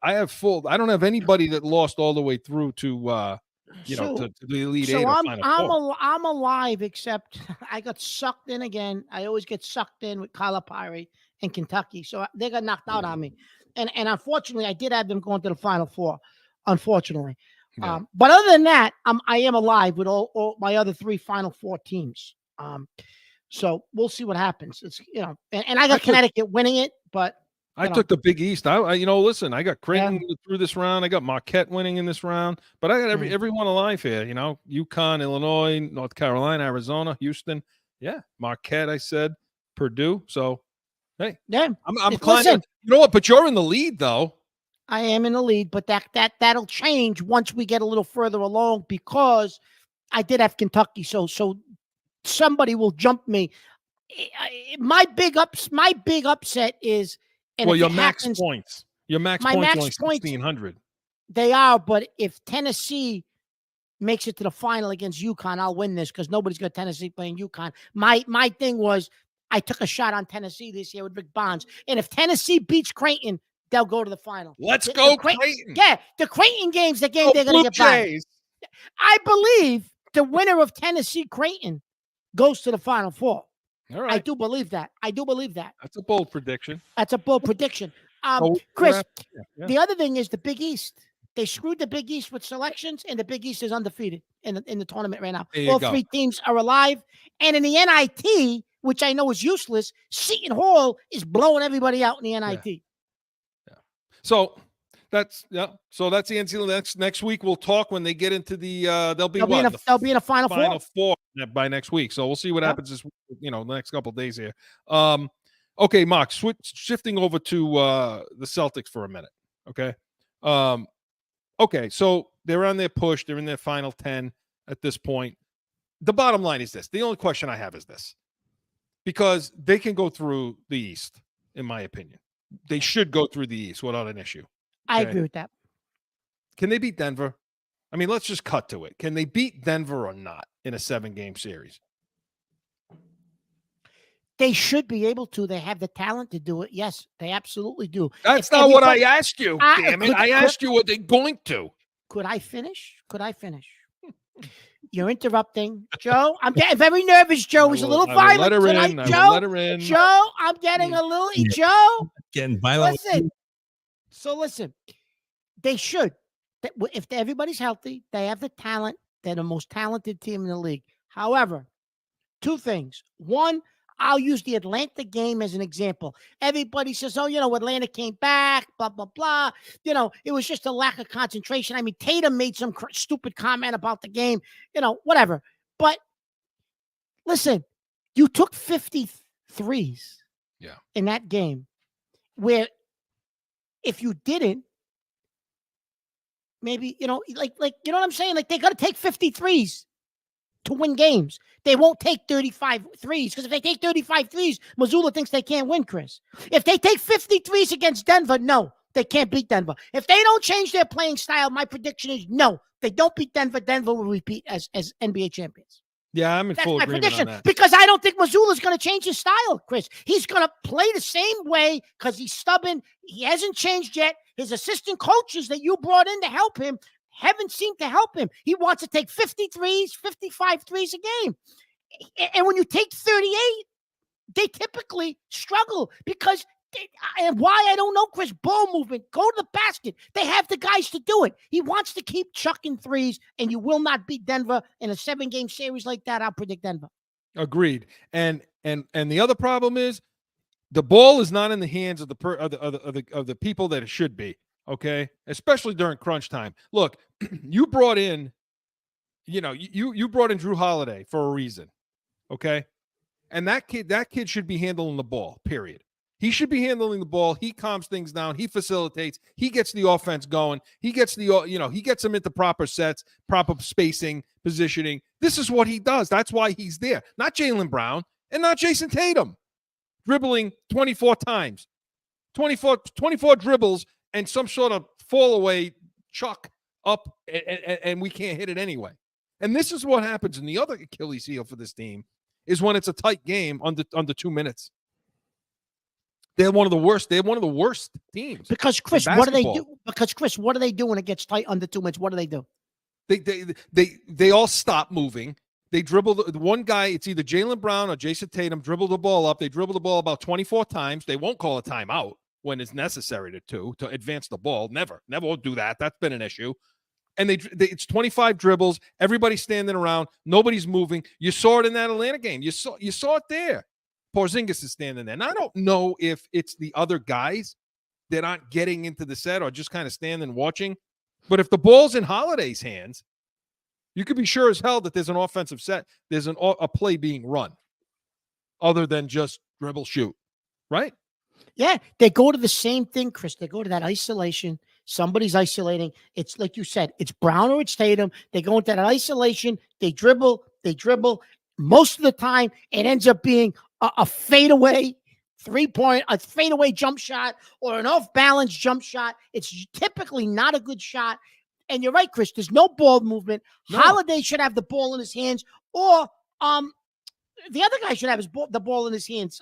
have full. I don't have anybody that lost all the way through to to the Elite Eight or Final Four. I'm alive, except I got sucked in again. I always get sucked in with Calipari and Kentucky, so they got knocked out on me. And unfortunately, I did have them going to the Final Four. Unfortunately. Yeah. But other than that, I am alive with all my other 3 Final Four teams. So we'll see what happens. It's and I got Connecticut winning it, but I took the Big East. Listen, I got Creighton through this round. I got Marquette winning in this round, but I got everyone alive here. UConn, Illinois, North Carolina, Arizona, Houston. Yeah, Marquette. I said Purdue. So hey, yeah, I'm climbing. You know what? But you're in the lead though. I am in the lead, but that'll change once we get a little further along because I did have Kentucky. So somebody will jump me. My big upset is your max points. Your max points are like 1,600. They are, but if Tennessee makes it to the final against UConn, I'll win this because nobody's got Tennessee playing UConn. My thing was I took a shot on Tennessee this year with Rick Bonds, and if Tennessee beats Creighton, they'll go to the final. Let's go, Creighton. Yeah, the Creighton game's the game they're going to get by. I believe the winner of Tennessee-Creighton goes to the Final Four. All right. I do believe that. That's a bold prediction. Chris, the other thing is the Big East. They screwed the Big East with selections, and the Big East is undefeated in the tournament right now. All 3 teams are alive. And in the NIT, which I know is useless, Seton Hall is blowing everybody out in the NIT. Yeah. So that's So that's the NCAA. Next week we'll talk when they get into the. They'll be in a Final Four by next week. So we'll see what happens this the next couple of days here. Okay, Mark, shifting over to the Celtics for a minute. Okay. Okay, so they're on their push. They're in their final 10 at this point. The bottom line is this. The only question I have is this. Because they can go through the East, in my opinion. They should go through the East without an issue. Okay? I agree with that. Can they beat Denver? I mean, let's just cut to it. Can they beat Denver or not in a 7-game series? They should be able to. They have the talent to do it. Yes, they absolutely do. That's not what I asked you. Damn it. I asked you what they're going to. Could I finish? You're interrupting. Joe, I'm getting very nervous, Joe. He's a little violent tonight, Joe. Let her in. Joe, I'm getting a little... Joe. Getting violent. Listen. They should. If everybody's healthy, they have the talent. They're the most talented team in the league. However, 2 things. One, I'll use the Atlanta game as an example. Everybody says, Atlanta came back, blah, blah, blah. It was just a lack of concentration. I mean, Tatum made some stupid comment about the game, whatever. But listen, you took 53s in that game where if you didn't, maybe, you know what I'm saying? Like, they got to take 53s to win games. They won't take 35 threes because if they take 35 threes, Missoula thinks they can't win, Chris. If they take 53s against Denver, no, they can't beat Denver. If they don't change their playing style, my prediction is no, they don't beat Denver. Denver will repeat as NBA champions. Yeah, I'm in full agreement on that. Because I don't think Missoula's going to change his style, Chris. He's going to play the same way because he's stubborn. He hasn't changed yet. His assistant coaches that you brought in to help him haven't seemed to help him. He wants to take 53s, 55 threes a game. And when you take 38, they typically struggle because and why, I don't know, Chris. Ball movement, go to the basket. They have the guys to do it. He wants to keep chucking threes, and you will not beat Denver in a 7-game series like that. I'll predict Denver. Agreed. And the other problem is the ball is not in the hands of the people that it should be. Okay, especially during crunch time. Look, you brought in, you brought in Drew Holiday for a reason. Okay, and that kid should be handling the ball. Period. He should be handling the ball. He calms things down. He facilitates. He gets the offense going. He gets he gets them into proper sets, proper spacing, positioning. This is what he does. That's why he's there. Not Jaylen Brown and not Jason Tatum. Dribbling 24 times. 24 dribbles and some sort of fall away chuck up and we can't hit it anyway. And this is what happens. And the other Achilles heel for this team is when it's a tight game under 2 minutes. They're one of the worst. They're one of the worst teams. Because Chris, what do they do? Because Chris, what do they do when it gets tight under 2 minutes? What do they do? They all stop moving. They dribble the one guy. It's either Jaylen Brown or Jason Tatum. Dribble the ball up. They dribble the ball about 24 times. They won't call a timeout when it's necessary to advance the ball. Never will do that. That's been an issue. And it's 25 dribbles. Everybody's standing around. Nobody's moving. You saw it in that Atlanta game. You saw it there. Porzingis is standing there. And I don't know if it's the other guys that aren't getting into the set or just kind of standing watching. But if the ball's in Holiday's hands, you could be sure as hell that there's an offensive set. There's a play being run other than just dribble shoot, right? Yeah, they go to the same thing, Chris. They go to that isolation. Somebody's isolating. It's like you said, it's Brown or it's Tatum. They go into that isolation. They dribble. Most of the time, it ends up being a fadeaway 3-point, a fadeaway jump shot or an off-balance jump shot. It's typically not a good shot. And you're right, Chris. There's no ball movement. No. Holiday should have the ball in his hands, or the other guy should have the ball in his hands.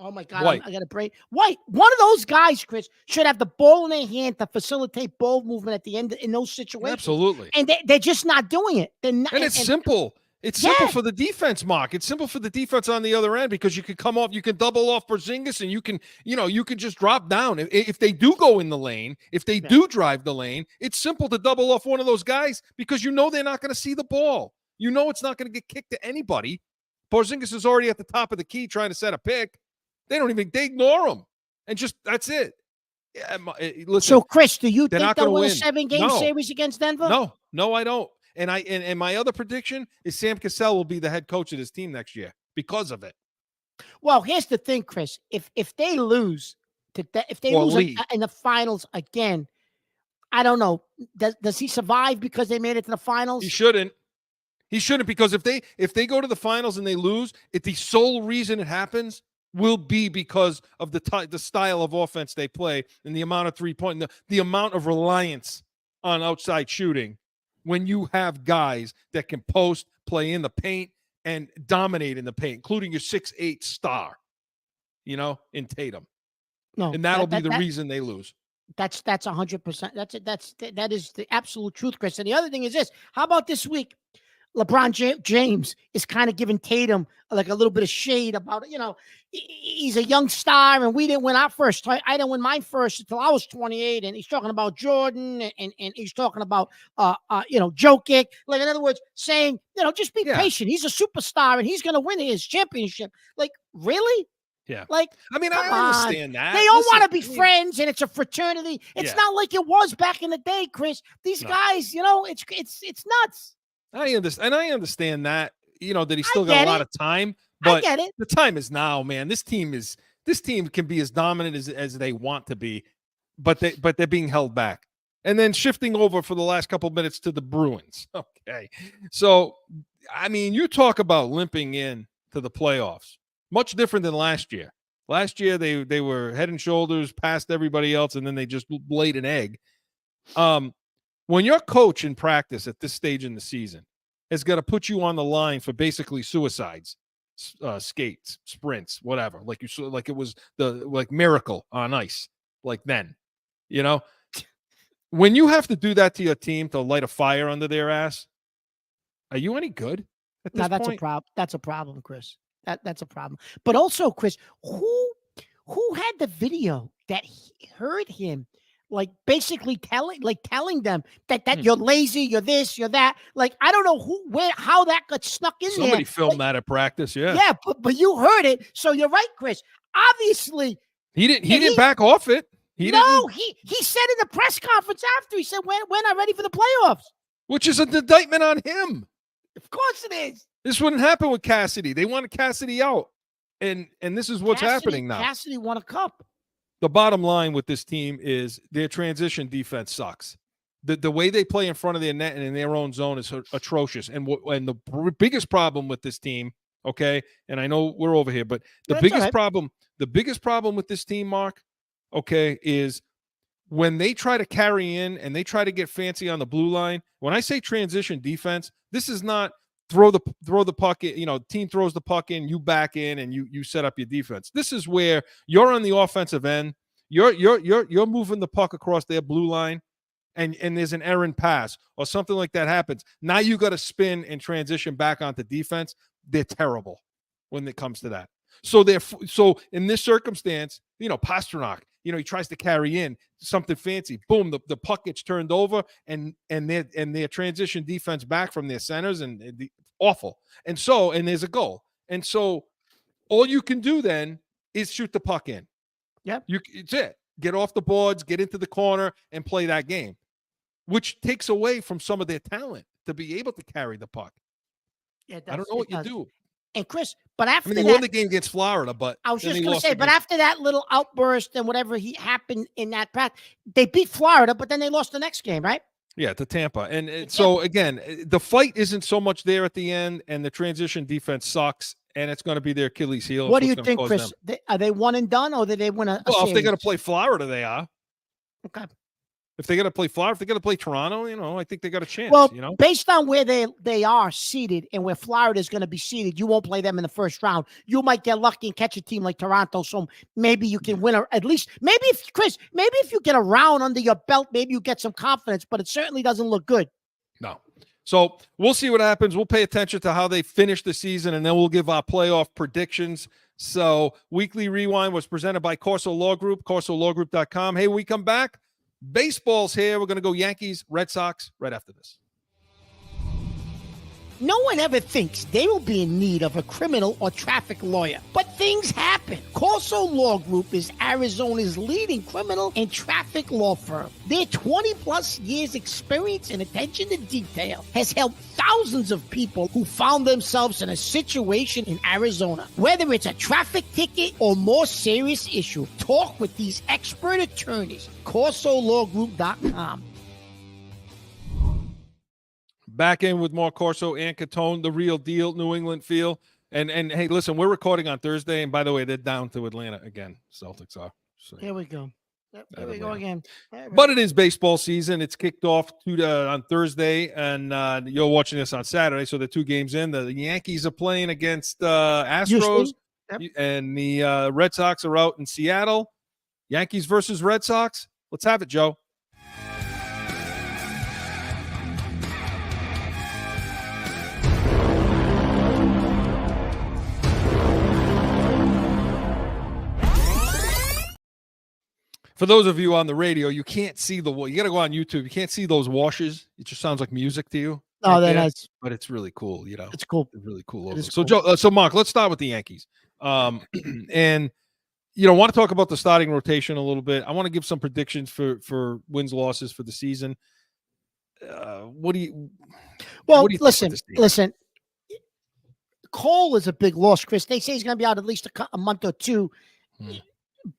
Oh my God, I got a break. White, one of those guys, Chris, should have the ball in their hand to facilitate ball movement at the end in those situations. Absolutely. And they're just not doing it. And it's simple. It's simple for the defense, Mark. It's simple for the defense on the other end because you can come off, you can double off Porzingis, and you can just drop down. If they do go in the lane, if they do drive the lane, it's simple to double off one of those guys because they're not going to see the ball. It's not going to get kicked to anybody. Porzingis is already at the top of the key trying to set a pick. They ignore him. And just, that's it. Yeah, listen, so, Chris, do you think they'll win a 7-game No. series against Denver? No, I don't. And my other prediction is Sam Cassell will be the head coach of this team next year because of it. Well, here's the thing, Chris. If they lose in the finals again, I don't know. Does he survive because they made it to the finals? He shouldn't. Because if they go to the finals and they lose, the sole reason it happens will be because of the style of offense they play and the amount of 3-point, the amount of reliance on outside shooting. When you have guys that can post, play in the paint, and dominate in the paint, including your 6'8" star, in Tatum. No, and that'll be the reason they lose. That's 100%. That is the absolute truth, Chris. And the other thing is this: how about this week? LeBron James is kind of giving Tatum like a little bit of shade about, he's a young star and we didn't win our first. I didn't win mine first until I was 28. And he's talking about Jordan and he's talking about, Jokic. Like, in other words, saying, just be patient. He's a superstar and he's going to win his championship. Like, really? Yeah. Like, I understand that. They all want to be friends and it's a fraternity. It's not like it was back in the day, Chris. These guys, it's nuts. I understand that, that he's still got a lot of time, but I get it. The time is now, man. This team can be as dominant as they want to be, but they're being held back. And then shifting over for the last couple of minutes to the Bruins. Okay. So, you talk about limping in to the playoffs. Much different than last year. Last year, they were head and shoulders past everybody else, and then they just laid an egg. When your coach in practice at this stage in the season has got to put you on the line for basically suicides, skates, sprints, whatever, like it was the Miracle on Ice, like then, when you have to do that to your team to light a fire under their ass, are you any good at this point? A problem. That's a problem, Chris. That's a problem. But also, Chris, who had the video that heard him? Like basically telling them that you're lazy, you're this, you're that. Like, I don't know how that got snuck in there. Somebody filmed that at practice, yeah. Yeah, but you heard it, so you're right, Chris. Obviously, he didn't back off it. He said in the press conference after, he said, we're not ready for the playoffs. Which is an indictment on him. Of course it is. This wouldn't happen with Cassidy. They wanted Cassidy out. And this is what's happening now. Cassidy won a cup. The bottom line with this team is their transition defense sucks. The way they play in front of their net and in their own zone is atrocious. And the biggest problem with this team, okay, and I know we're over here, but the biggest problem with this team, Mark, okay, is when they try to carry in and they try to get fancy on the blue line. When I say transition defense, this is not throw the puck in, team throws the puck in, you back in, and you set up your defense. This is where you're on the offensive end, you're moving the puck across their blue line, and there's an errant pass or something like that happens. Now you got to spin and transition back onto defense. They're terrible when it comes to that. So in this circumstance, Pastrnak, he tries to carry in something fancy. Boom, the puck gets turned over, and their transition defense back from their centers, and awful. And there's a goal. And so all you can do then is shoot the puck in. Yep. It's it. Get off the boards, get into the corner, and play that game, which takes away from some of their talent to be able to carry the puck. Yeah, I don't know what you do. And Chris, but after they won the game against Florida, but I was just going to say, but after that little outburst and whatever happened in that path, they beat Florida, but then they lost the next game, right? Yeah, to Tampa. And so, again, the fight isn't so much there at the end, and the transition defense sucks, and it's going to be their Achilles heel. What do you think, Chris? Are they one and done, or did they win a Well, series? if they're going to play Florida, they are. Okay. If they're going to play Florida, if they're going to play Toronto, I think they got a chance. Well, based on where they are seated and where Florida is going to be seated, you won't play them in the first round. You might get lucky and catch a team like Toronto, so maybe you can win at least. Maybe if you get a round under your belt, maybe you get some confidence, but it certainly doesn't look good. No. So we'll see what happens. We'll pay attention to how they finish the season, and then we'll give our playoff predictions. So Weekly Rewind was presented by Corso Law Group, corsolawgroup.com. Hey, when we come back, baseball's here. We're going to go Yankees, Red Sox right after this. No one ever thinks they will be in need of a criminal or traffic lawyer, but things happen. Corso Law Group is Arizona's leading criminal and traffic law firm. Their 20-plus years experience and attention to detail has helped thousands of people who found themselves in a situation in Arizona. Whether it's a traffic ticket or more serious issue, talk with these expert attorneys. CorsoLawGroup.com. Back in with more Corso and Catone, the real deal, New England feel. And hey, listen, we're recording on Thursday, and by the way, they're down to Atlanta again. Celtics are. So. Here we go. Here we go again. But it is baseball season. It's kicked off on Thursday, and you're watching this on Saturday, so the 2 games in. The Yankees are playing against Astros, and the Red Sox are out in Seattle. Yankees versus Red Sox. Let's have it, Joe. For those of you on the radio, you can't see you got to go on YouTube. You can't see those washes. It just sounds like music to you. Oh, that's. But it's really cool. It's cool. It's really cool. It So, Joe. So, Mark, let's start with the Yankees. And want to talk about the starting rotation a little bit. I want to give some predictions for wins, losses for the season. What do you? Well, what do you listen. Cole is a big loss, Chris. They say he's going to be out at least a month or two,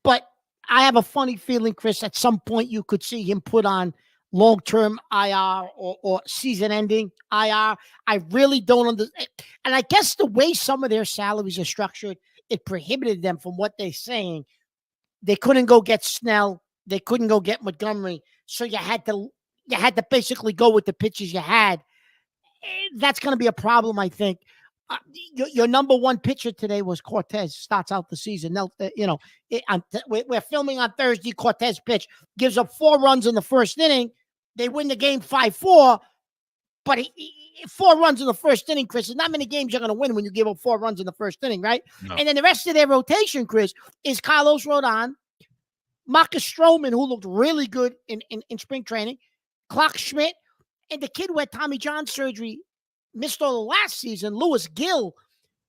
but I have a funny feeling, Chris, at some point you could see him put on long-term IR or season-ending IR. I really don't understand. And I guess the way some of their salaries are structured, it prohibited them from what they're saying. They couldn't go get Snell. They couldn't go get Montgomery. So you had to basically go with the pitches you had. That's going to be a problem, I think. Your number one pitcher today was Cortez. Starts out the season. We're filming on Thursday. Cortez pitch gives up 4 runs in the first inning. They win the game 5-4. But 4 runs in the first inning, Chris, there's not many games you're going to win when you give up 4 runs in the first inning, right? No. And then the rest of their rotation, Chris, is Carlos Rodon, Marcus Stroman, who looked really good in spring training, Clark Schmidt, and the kid who had Tommy John surgery, missed all the last season, Lewis Gill,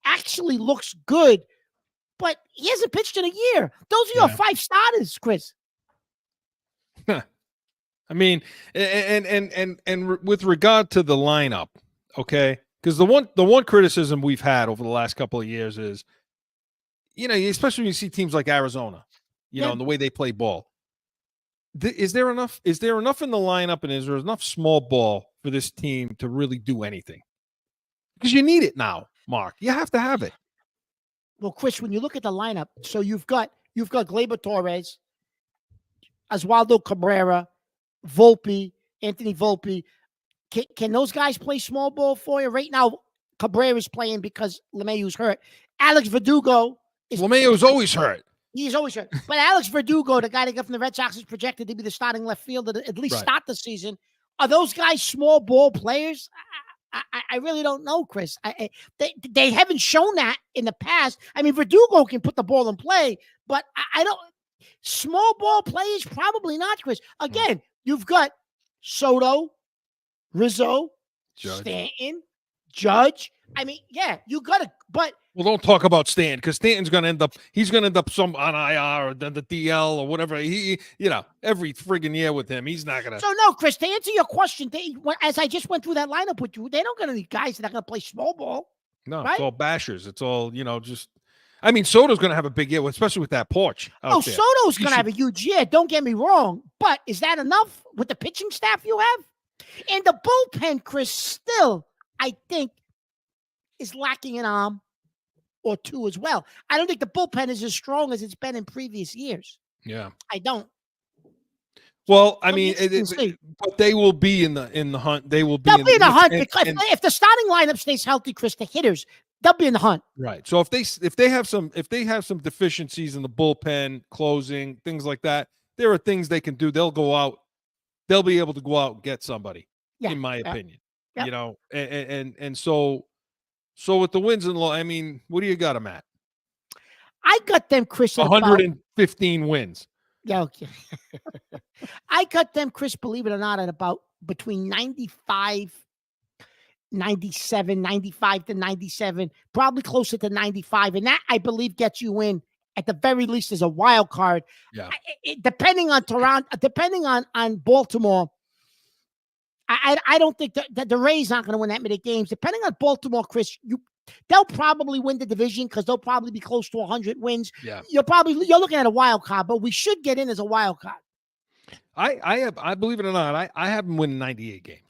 actually looks good, but he hasn't pitched in a year. Those are your 5 starters, Chris. I mean, and with regard to the lineup, okay, because the one criticism we've had over the last couple of years is especially when you see teams like Arizona, and the way they play ball. Is there enough in the lineup, and is there enough small ball for this team to really do anything? Because you need it now, Mark. You have to have it. Well, Chris, when you look at the lineup, so you've got Gleyber Torres, Oswaldo Cabrera, Volpe, Anthony Volpe. Can those guys play small ball for you? Right now, Cabrera is playing because LeMahieu's hurt. Alex Verdugo LeMahieu's always hurt. He's always hurt. But Alex Verdugo, the guy that got from the Red Sox, is projected to be the starting left fielder to at least start the season. Are those guys small ball players? I really don't know, Chris. They haven't shown that in the past. I mean, Verdugo can put the ball in play, but I don't. Small ball players, probably not, Chris. Again, you've got Soto, Rizzo, Stanton, Judge. I mean, yeah, you got to, but. Well, don't talk about Stanton, because Stanton's going to end up some on IR or the DL or whatever. He every friggin' year with him, he's not going to. So, no, Chris, to answer your question, as I just went through that lineup with you, they don't got any guys that are going to play small ball. No, right? It's all bashers. It's all, just. I mean, Soto's going to have a big year, especially with that porch. Soto's going to have a huge year. Don't get me wrong. But is that enough with the pitching staff you have? And the bullpen, Chris, still, I think, is lacking an arm or two as well. I don't think the bullpen is as strong as it's been in previous years. Yeah. I don't. Well, I mean, but they will be in the hunt. They'll be in the hunt. If the starting lineup stays healthy, Chris, the hitters, they'll be in the hunt. Right. So if they have some deficiencies in the bullpen, closing, things like that, there are things they can do. They'll go out. They'll be able to go out and get somebody. Yeah, in my opinion. Yeah. And so with the wins and loss, I mean, what do you got them at? I got them, Chris, 115 wins. Yeah, okay. I got them, Chris, believe it or not, at about between 95 to 97, probably closer to 95. And that, I believe, gets you in at the very least as a wild card. Yeah. Depending on Toronto, depending on Baltimore, I don't think that the Rays aren't going to win that many games. Depending on Baltimore, Chris, they'll probably win the division because they'll probably be close to 100 wins. Yeah. You're looking at a wild card, but we should get in as a wild card. I believe it or not, I have them win 98 games.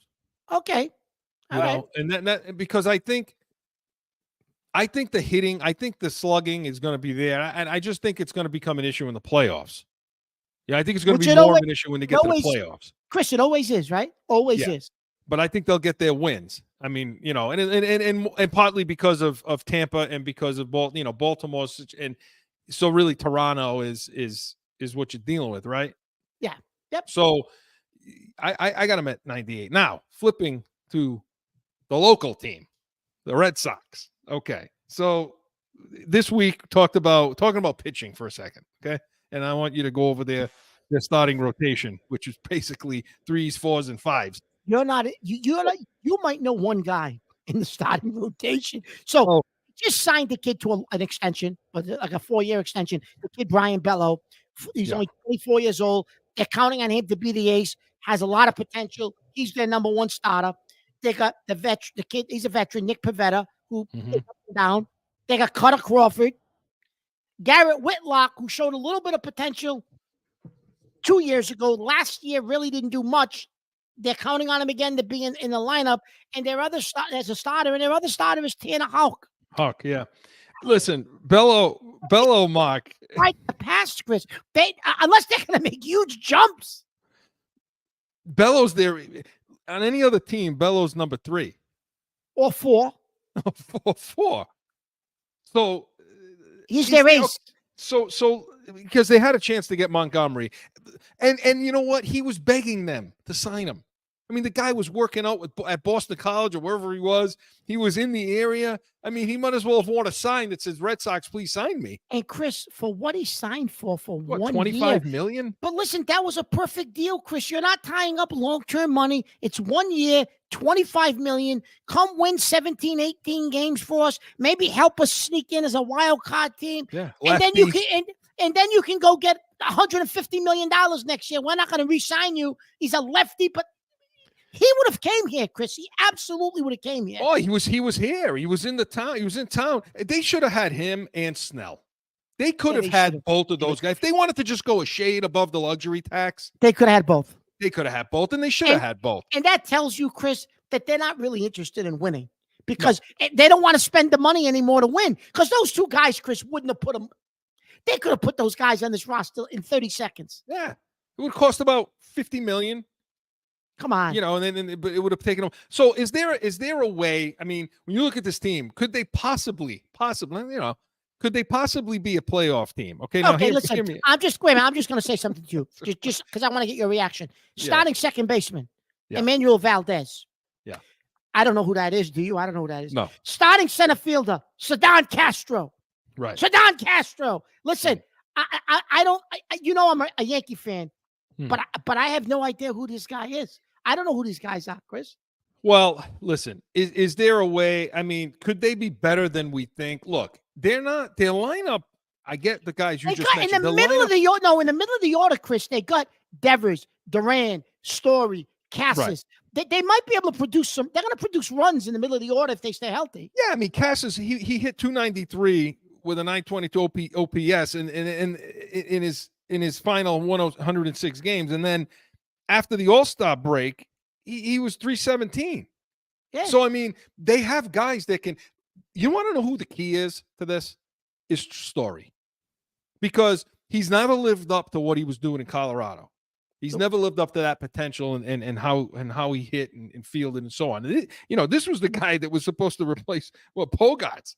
Okay. All right. And that because I think the hitting, I think the slugging is going to be there, and I just think it's going to become an issue in the playoffs. Yeah, I think it's going to be more of an issue when they get to the playoffs. Chris, it always is, right? Always is. But I think they'll get their wins. I mean, and partly because of Tampa and because of Baltimore, and so really Toronto is what you're dealing with, right? Yeah. Yep. So I got them at 98. Now flipping to the local team, the Red Sox. Okay, so this week talking about pitching for a second, okay? And I want you to go over their starting rotation, which is basically 3s, 4s, and 5s. You might know one guy in the starting rotation. So just signed the kid to an extension, but like a 4-year extension. The kid Brian Bello, he's only 24 years old. They're counting on him to be the ace. Has a lot of potential. He's their number one starter. They got the kid. He's a veteran, Nick Pivetta, who put up and down. They got Cutter Crawford, Garrett Whitlock, who showed a little bit of potential 2 years ago. Last year, really didn't do much. They're counting on him again to be in the lineup. And their other as a starter, and their other starter is Tanner Houck. Houck, yeah. Listen, Bello, Mark. Right, the pass, Chris. Unless they're going to make huge jumps. Bello's there. On any other team, Bello's number 3. Or 4. 4. So he's their ace. So because they had a chance to get Montgomery, and you know what? He was begging them to sign him. I mean, the guy was working out at Boston College or wherever he was. He was in the area. I mean, he might as well have worn a sign that says "Red Sox, please sign me." And Chris, for what he signed for what, 1 $25 year, million? But listen, that was a perfect deal, Chris. You're not tying up long-term money. It's 1 year, $25 million. Come win 17, 18 games for us. Maybe help us sneak in as a wild card team. Yeah, and then you can and then you can go get $150 million next year. We're not going to re-sign you. He's a lefty, but he would have came here, Chris. He absolutely would have came here. Oh, he was here. He was in the town. He was in town. They should have had him and Snell. They could Yeah, have they had should've. both of those guys. If they wanted to just go a shade above the luxury tax, They could have had both. they could have had both, and they should have had both. And that tells you, Chris, that they're not really interested in winning because they don't want to spend the money anymore to win. Because those two guys, Chris, wouldn't have put them. They could have put those guys on this roster in 30 seconds. Yeah, it would cost about $50 million. Come on. And then but it would have taken them. So is there a way? I mean, when you look at this team, could they possibly, could they possibly be a playoff team? Okay, now Okay, hear listen. me. I'm just going to say something to you, just because I want to get your reaction. Starting second baseman, Emmanuel Valdez. Yeah. I don't know who that is. Do you? I don't know who that is. No. Starting center fielder, Cedon Castro. Right. Cedon Castro. Listen, I don't. I'm a Yankee fan, but I have no idea who this guy is. I don't know who these guys are, Chris. Well, listen, is there a way? I mean, could they be better than we think? Look, they're not. Their lineup. I get the guys you just mentioned. In the middle of the order, Chris, they got Devers, Duran, Story, Cassis. Right. They might be able to produce some. They're going to produce runs in the middle of the order if they stay healthy. Yeah, I mean, Cassis he hit 293 with a 922 OPS in his final 106 games, and then after the All-Star break, he was 317. Yeah. So I mean, they have guys that can. You want to know who the key is to this? Is Story, because he's never lived up to what he was doing in Colorado. He's never lived up to that potential and how he hit and fielded and so on. This was the guy that was supposed to replace Pogarts.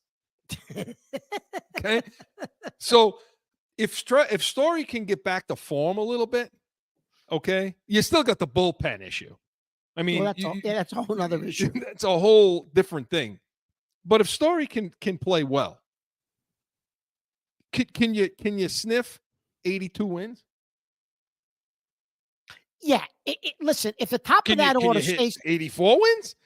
Okay, so if Story can get back to form a little bit, okay, you still got the bullpen issue. I mean, that's a whole other issue. That's a whole different thing. But if Story can play well, can you sniff 82 wins? Yeah. Listen, if the top of that order stays 84 wins,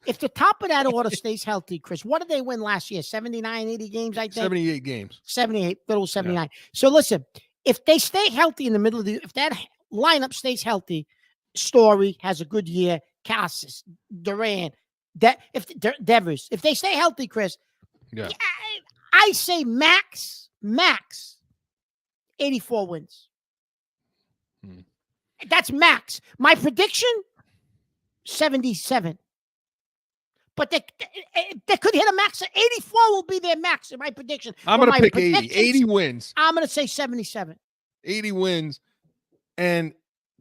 if the top of that order stays healthy, Chris, what did they win last year? 79, 80 games, I think. 78 games. 78, little 79. Yeah. So listen, if they stay healthy in the middle of if that lineup stays healthy, Story has a good year. Cassis, Duran, Devers. If they stay healthy, Chris, I say max 84 wins. That's max. My prediction, 77. But they could hit a max. 84 will be their max in my prediction. I'm going to pick 80. 80 wins. I'm going to say 77. 80 wins. And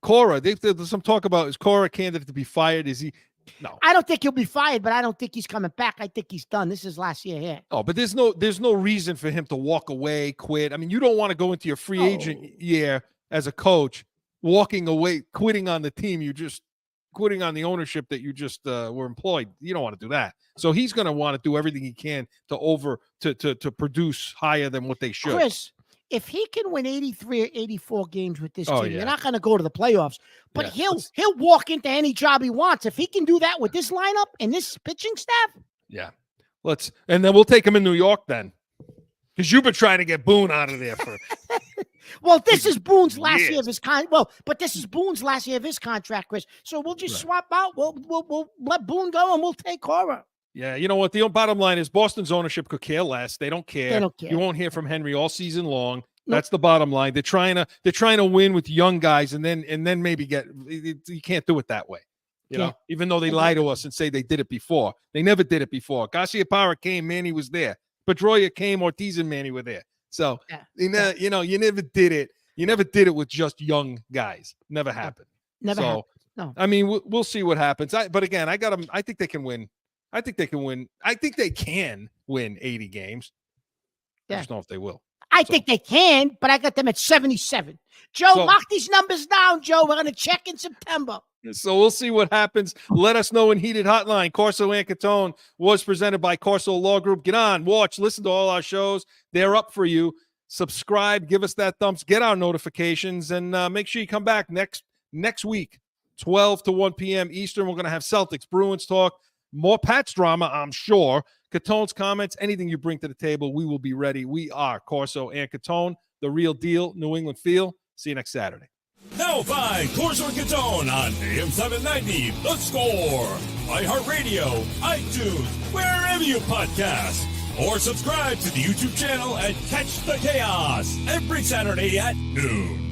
Cora, there's some talk about, is Cora a candidate to be fired? Is he? No. I don't think he'll be fired, but I don't think he's coming back. I think he's done. This is last year here. Oh, but there's no reason for him to walk away, quit. I mean, you don't want to go into your free agent year as a coach, walking away, quitting on the team. You just quitting on the ownership that you just were employed. You don't want to do that. So he's going to want to do everything he can to produce higher than what they should. Chris, if he can win 83 or 84 games with this team, you're not going to go to the playoffs. But he'll walk into any job he wants. If he can do that with this lineup and this pitching staff. Yeah. And then we'll take him in New York then. Because you've been trying to get Boone out of there for. Well, this is Boone's last year of his but this is Boone's last year of his contract, Chris. So we'll just swap out. We'll let Boone go and we'll take Cora. Yeah, you know what? The bottom line is Boston's ownership could care less. They don't care. They don't care. You won't hear from Henry all season long. That's the bottom line. They're trying to win with young guys and then maybe you can't do it that way. You know, even though they lie to us and say they did it before. They never did it before. Garcia Parra came, Manny was there. Pedroia came, Ortiz and Manny were there. So you never did it. You never did it with just young guys. Never happened. Never happened. No. I mean, we'll see what happens. But again, I got them. I think they can win. I think they can win 80 games. I just don't know if they will. I think they can, but I got them at 77. Joe, mark these numbers down, Joe. We're going to check in September. So we'll see what happens. Let us know in Heated Hotline. Corso and Catone was presented by Corso Law Group. Get on, watch, listen to all our shows. They're up for you. Subscribe, give us that thumbs, get our notifications, and make sure you come back next week, 12 to 1 p.m. Eastern. We're going to have Celtics, Bruins talk, more Pats drama, I'm sure. Catone's comments, anything you bring to the table, we will be ready. We are Corso and Catone, the real deal, New England feel. See you next Saturday. Now find Corso and Catone on AM 790, The Score, iHeartRadio, iTunes, wherever you podcast. or subscribe to the YouTube channel and catch the chaos every Saturday at noon.